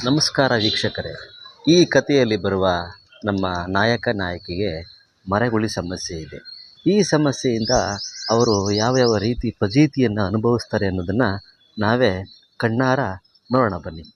ನಮಸ್ಕಾರ ವೀಕ್ಷಕರೇ. ಈ ಕಥೆಯಲ್ಲಿ ಬರುವ ನಮ್ಮ ನಾಯಕ ನಾಯಕಿಗೆ ಮರಗುಳಿ ಸಮಸ್ಯೆ ಇದೆ. ಈ ಸಮಸ್ಯೆಯಿಂದ ಅವರು ಯಾವ್ಯಾವ ರೀತಿ ಫಜೀತಿಯನ್ನು ಅನುಭವಿಸ್ತಾರೆ ಅನ್ನೋದನ್ನು ನಾವೇ ಕಣ್ಣಾರ ನೋಡೋಣ ಬನ್ನಿ.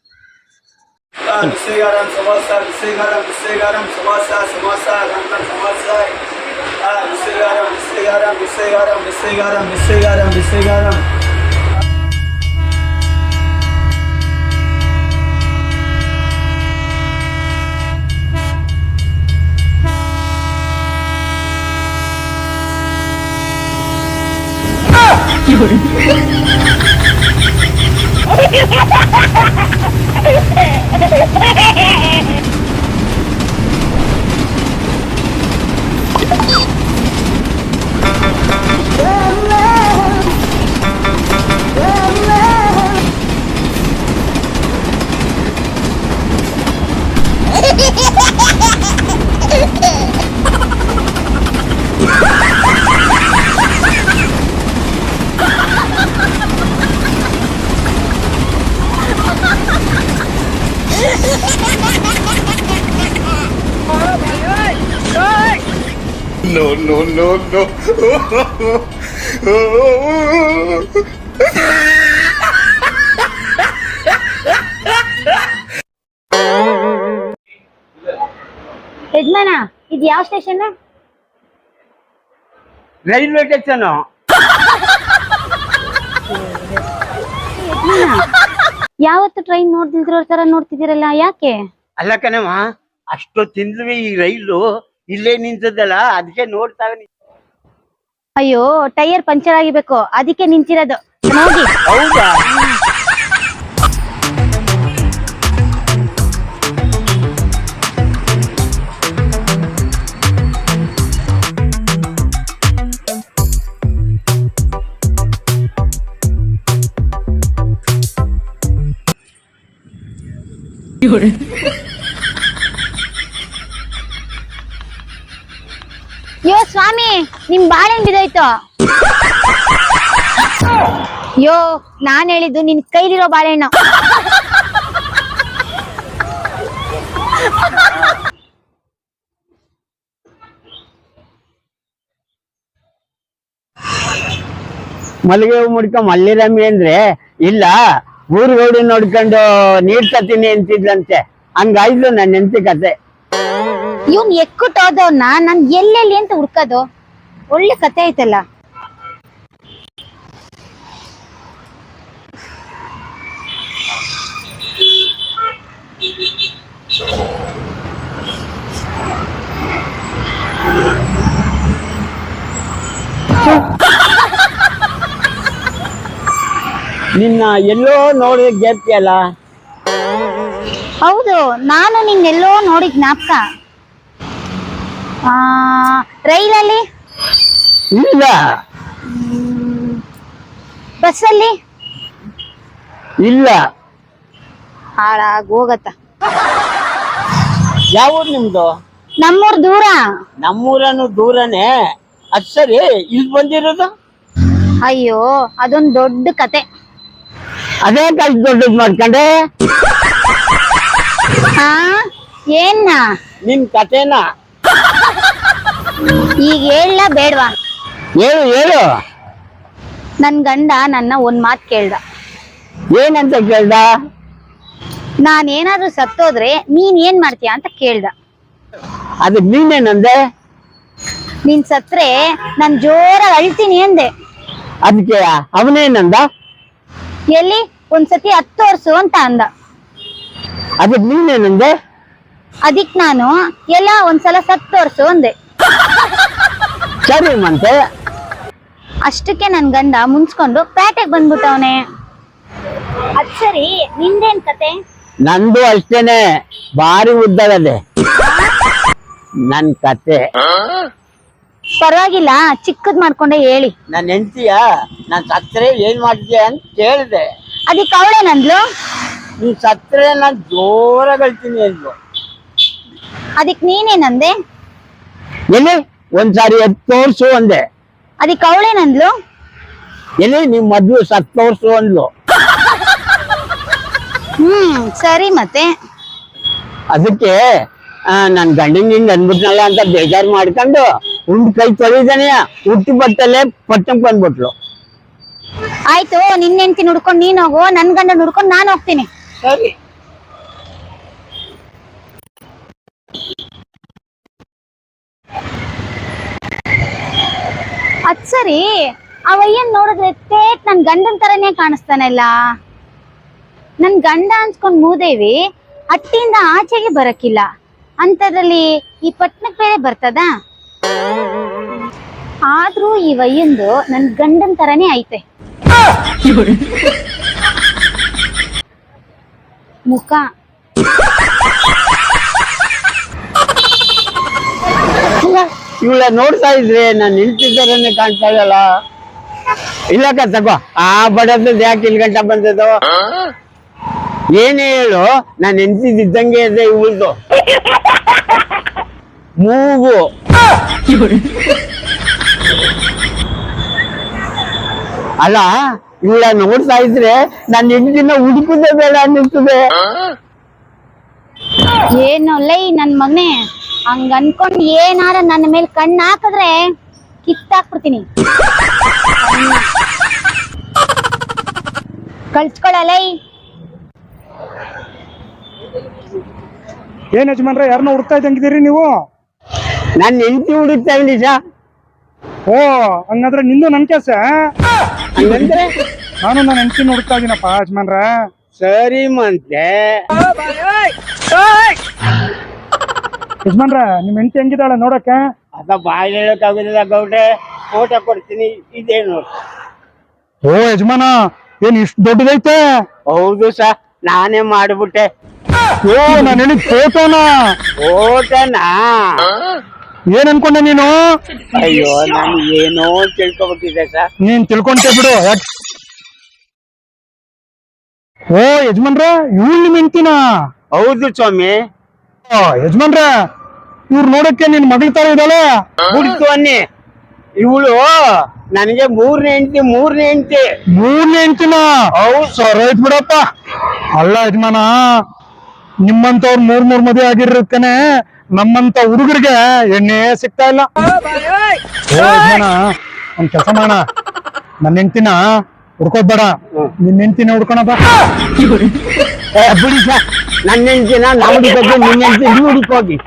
No. ಯಜಮಾನ, ಇದು ಯಾವ ಸ್ಟೇಷನ್? Railway station. ಯಾವತ್ತು ಟ್ರೈನ್ ನೋಡ್ದಿಲ್ದಿರೋ ತರ ನೋಡ್ತಿದ್ದೀರಲ್ಲ, ಯಾಕೆ? ಅಲ್ಲ ಕಣಮ್ಮ, ಅಷ್ಟು ತಿಂದ್ವಿ ಈ ರೈಲು ಇಲ್ಲೇ ನಿಂತದಲ್ಲ, ಅದಕ್ಕೆ ನೋಡ್ತಾವೆ. ಅಯ್ಯೋ, ಟೈರ್ ಪಂಚರ್ ಆಗಿಬೇಕು, ಅದಕ್ಕೆ ನಿಂತಿರೋದು. ನೋಡಿ. ಹೌದಾ? ಯೋ ಸ್ವಾಮಿ, ನಿಮ್ ಬಾಳೆಹಣ್ಣು ಬಿದ್ದೋಯ್ತು. ಯೋ, ನಾನ್ ಹೇಳಿದ್ದು ನಿನ್ ಕೈಲಿರೋ ಬಾಳೆಹಣ್ಣು. ಮಲ್ಲಿಗೆ ಹೂ ಮುಡ್ಕ ಮಲ್ಲಿರಮ್ಮಿ ಅಂದ್ರೆ ಇಲ್ಲ, ಊರುಗೌಡಿ ನೋಡ್ಕೊಂಡು ನೀರ್ ತತ್ತೀನಿ ಅಂತಿದ್ಲಂತೆ. ಹಂಗಾಯ್ತು ನನ್ನ ಹೆಂಡತಿ ಕತೆ. ಇವ್ನ್ ಎಕ್ಕುಟ್ಟೋದವ್ನ ನಾನ್ ಎಲ್ಲೆಲ್ಲಿ ಅಂತ ಹುಡ್ಕೋದು? ಒಳ್ಳೆ ಕತೆ ಐತಲ್ಲ. ನಿನ್ನ ಎಲ್ಲೋ ನೋಡಿ ಗೆಲ್ತಿಯಲ್ಲ. ಹೌದು, ನಾನು ನಿನ್ನೆಲ್ಲೋ ನೋಡಿದ್ ಜ್ಞಾಪಕ. ರೈಲಲ್ಲಿ ಇಲ್ಲ, ಬಸ್ಸಲ್ಲಿ ಇಲ್ಲ. ಹಾಳಾಗ್ ಹೋಗತ್ತ. ಯಾವ ಊರು ನಿಮ್ದು? ನಮ್ಮೂರ್ ದೂರ. ನಮ್ಮೂರನ್ನು ದೂರನೇ. ಅದ್ ಸರಿ, ಇಲ್ಲಿ ಬಂದಿರೋದು? ಅಯ್ಯೋ, ಅದೊಂದ್ ದೊಡ್ಡ ಕತೆ. ಅದೇ ಕಲ್ ದೊಡ್ಡದ್ ಮಾಡ್ಕೊಂಡೆ. ಹಾ, ಏನ್ನ? ನಿನ್ ಕತೆನ ಈಗ ಹೇಳ ಬೇಡ್ವಾ? ಹೇಳು. ನನ್ ಗಂಡ ನನ್ನ ಒಂದ್ ಮಾತ್ ಕೇಳ್ದ. ಏನಂತ ಕೇಳ್ದ? ನಾನೇನಾದ್ರೂ ಸತ್ತೋದ್ರೆ ನೀನ್ ಏನ್ ಮಾಡ್ತೀಯ ಅಂತ ಕೇಳ್ದ. ಅದಕ್ ನೀನೇನಂದೆ? ನೀನ್ ಸತ್ರೆ ನಾನ್ ಜೋರಾಗಿ ಅಳ್ತೀನಿ ಅಂದೆ. ಅದಕ್ಕೆ ಅವನೇನಂದ? ಎಲ್ಲಿ ಒಂದ್ಸತಿ 10 ವರ್ಷ ಅಂತ ಅಂದ. ಅದಕ್ ನೀನೇನಂದೆ? ಅದಿಕ್ ನಾನು ಎಲ್ಲ ಒಂದ್ಸಲ 10 ವರ್ಷ ಅಂದೆ. ಸರಿ ಮಂತೆ. ಅಷ್ಟಕ್ಕೆ ನನ್ ಗಂಡ ಮುನ್ಸ್ಕೊಂಡು ಪೇಟೆಗೆ ಬಂದ್ಬಿಟ್ಟವನೆ. ಅದ್ ಸರಿ, ನಿಂದೇನ್ ಕತೆ? ನಂದು ಅಷ್ಟೇನೆ, ಭಾರಿ ಉದ್ದಗದೆ ನನ್ ಕತೆ. ಪರವಾಗಿಲ್ಲ, ಚಿಕ್ಕದ್ ಮಾಡ್ಕೊಂಡೆ ಹೇಳಿ. ನನ್ ಹೆಂಡತಿಯ ನಾನ್ ಸತ್ರೆ ಏನ್ ಮಾಡ್ತೀಯ ಅಂತ ಕೇಳಿದೆ. ಅದಕ್ಕೆ ಅವಳೇನಂದ್ಲು? ನೀನ್ ಸತ್ರೆ ನಾನ್ ಜೋರಾಗಿ ಅಳ್ತೀನಿ ಅಂದ್ಲು. ಅದಕ್ ನೀನೇನಂದೆ? ಎಲ್ಲಿ ಒಂದ್ಸಾರಿ 10 ವರ್ಷ ಅಂದೆ. ಅದಕ್ಕೆ ಅವಳೇನಂದ್ಲು? ಎಲ್ಲಿ ನಿಮ್ ಮದ್ವೆ 10 ವರ್ಷ ಅಂದ್ಲು. ಸರಿ ಮತ್ತೆ ಅದಕ್ಕೆ ನನ್ ಗಂಡನ್ ಹಿಂಗ್ ಅನ್ಬಿಟ್ನಲ್ಲ ಅಂತ ಬೇಜಾರ್ ಮಾಡ್ಕೊಂಡು ಉಂಡ್ ಕೈ ತೊಳಿದಾನೆ ಹುಟ್ಟಿ ಬಟ್ಟಲ್ಲೇ ಪಟ್ಟಂಗ್ ಬಂದ್ಬಿಟ್ಲು. ಆಯ್ತು, ನಿನ್ನ ಹೆಂಡತಿ ನೋಡ್ಕೊಂಡು ನೀನ್ ಹೋಗು, ನನ್ ಗಂಡ ನೋಡ್ಕೊಂಡು ನಾನ್ ಹೋಗ್ತೀನಿ. ಸರಿ. ಅದ್ ಸರಿ, ಅವಯ್ಯನ್ ನೋಡಿದ್ರೆ ತೇಟ್ ನನ್ ಗಂಡನ್ ತರನೇ ಕಾಣಿಸ್ತಾನಲ್ಲ. ನನ್ ಗಂಡ ಅನ್ಸ್ಕೊಂಡ್ ಮೂದೇವಿ ಹಟ್ಟಿಯಿಂದ ಆಚೆಗೆ ಬರಕ್ಕಿಲ್ಲ, ಅಂತದ್ರಲ್ಲಿ ಈ ಪಟ್ನಕ್ ಬೇರೆ ಬರ್ತದ. ಆದ್ರೂ ಈ ವಯ್ಯಂದು ನನ್ ಗಂಡನ್ ತರನೇ ಐತೆ. ಮುಖ ಇವಳ ನೋಡ್ತಾ ಇದ್ರೆ ನಾನು ನಿಲ್ತಿದ್ದಾರನ್ನೇ ಕಾಣ್ತಾ ಇದಲ್ಲ. ಇಲ್ಲಕ್ಕ ತಗೋ, ಆ ಬಡದ್ದು ಯಾಕೆ ಇಲ್ಲಿ ಗಂಟ ಬಂದದ್ದು? ಏನೇ ಹೇಳು, ನಾನು ನೆನ್ಸಿದ್ದಂಗೆ ಇದೆ ಇವಳ್ದು ಮೂಗು. ಅಲ್ಲ, ಇವಳ ನೋಡ್ತಾ ಇದ್ರೆ ನನ್ನ ಹೆಂಡತಿನ ಹುಡುಕುದೇ ಬೇಡ ಅನ್ನಿಸ್ತದೆ. ಏನು ಲೈ ನನ್ ಮಗನೇ, ಹಂಗ ಅನ್ಕೊಂಡ್ ಏನಾರ ನನ್ನ ಮೇಲೆ ಕಣ್ಣು ಹಾಕಿದ್ರೆ ಕಿತ್ತಾಕ್ಬಿಡ್ತೀನಿ. ಕಳ್ಸ್ಕೊಳಲೈ. ಏನ್ ಯಜಮಾನ್ರ, ಯಾರನ್ನ ಹುಡ್ತಾ ಇದ್ದಂಗಿದ್ದೀರಿ ನೀವು? ನನ್ನ ಹೆಂಡತಿ ಹುಡುಕ್ತಾ ನಿಜ. ಓ, ಹಂಗಂದ್ರೆ ನಿಂದು ನನ್ ಕೆಲ್ಸ. ಹಂಗಂದ್ರೆ ನಾನು ನನ್ನ ಹೆಂಡತಿನ ಹುಡ್ತಾ ಇದೀನಪ್ಪ ಯಜಮಾನ್ರ. ಸರಿ ಮಂತೆ. ಯಜಮಾನ್ರ, ನಿಮ್ ಹೆಂಡತಿ ಹೆಂಗಿದ್ದಾಳೆ ನೋಡಕ್ಕೆ? ಅದ ಬಾಯಿ ಹೇಳಕ್ಕಾಗುದಿಲ್ಲ ಗೌಡ್ರೆ, ಫೋಟೋ ಕೊಡ್ತೀನಿ, ಇದೇನು. ಓ ಯಜಮಾನ, ಏನ್ ಇಷ್ಟು ದೊಡ್ಡದೈತೆ? ಹೌದು ಸರ್, ನಾನೇ ಮಾಡ್ಬಿಟ್ಟೆ. ಓ, ನಾನು ಹೇಳಿದ ಫೋಟೋನ? ಫೋಟೋನಾ? ಏನ್ ಅನ್ಕೊಂಡೆ ನೀನು? ಅಯ್ಯೋ, ನಾನು ಏನೋ ತಿಳ್ಕೊಬಿಟ್ಟಿದ್ದೆ ಸರ್. ನೀನ್ ತಿಳ್ಕೊಂತೆ ಬಿಡು. ಓ ಯಜಮಾನ್ರ, ಇವ್ಳು ನಿಮ್ ಹೆಂಡತಿನ? ಹೌದು ಸ್ವಾಮಿ. ಯಜಮಾನ್ರ, ಇವ್ರು ನೋಡಕ್ಕೆ ನಿನ್ ಮಗಳ ತರ ಇದ್ದಾಳೆ. ಬಿಡ್ತು ಅನ್ನಿ, ಇವಳು ನನಗೆ ಮೂರನೇ ಹೆಂಡತಿ. ಮೂರನೇ ಹೆಂಡತಿನ? ಹೌದು ಸರ್, ಆಯ್ತು ಬಿಡಪ್ಪ. ಅಲ್ಲ ಯಜಮಾನ, ನಿಮ್ಮಂತವ್ರು ಮೂರ್ ಮದುವೆ ಆಗಿರ್ತಾನೆ, ನಮ್ಮಂತ ಹುಡುಗರಿಗೆ ಎಣ್ಣೆ ಸಿಗ್ತಾ ಇಲ್ಲ. ಯಜಮಾನ, ಒಂದ್ ಕೆಲಸ ಮಾಡೋಣ, ನನ್ನ ಹೆಂಡತಿನ ಹುಡ್ಕೋದ್ ಬೇಡ, ನಿನ್ನ ಹೆಂಡತಿನ ಹುಡ್ಕೋಣ ಬಾ. ಬಿಡಿ ಸರ್, ನನ್ನ ಹೆಂಡತಿನ ನಾವು ಹುಡುಕೋದು, ನಿನ್ನ ಹೆಂಡತಿ ನೀವು ಹುಡುಕೋಗಿ.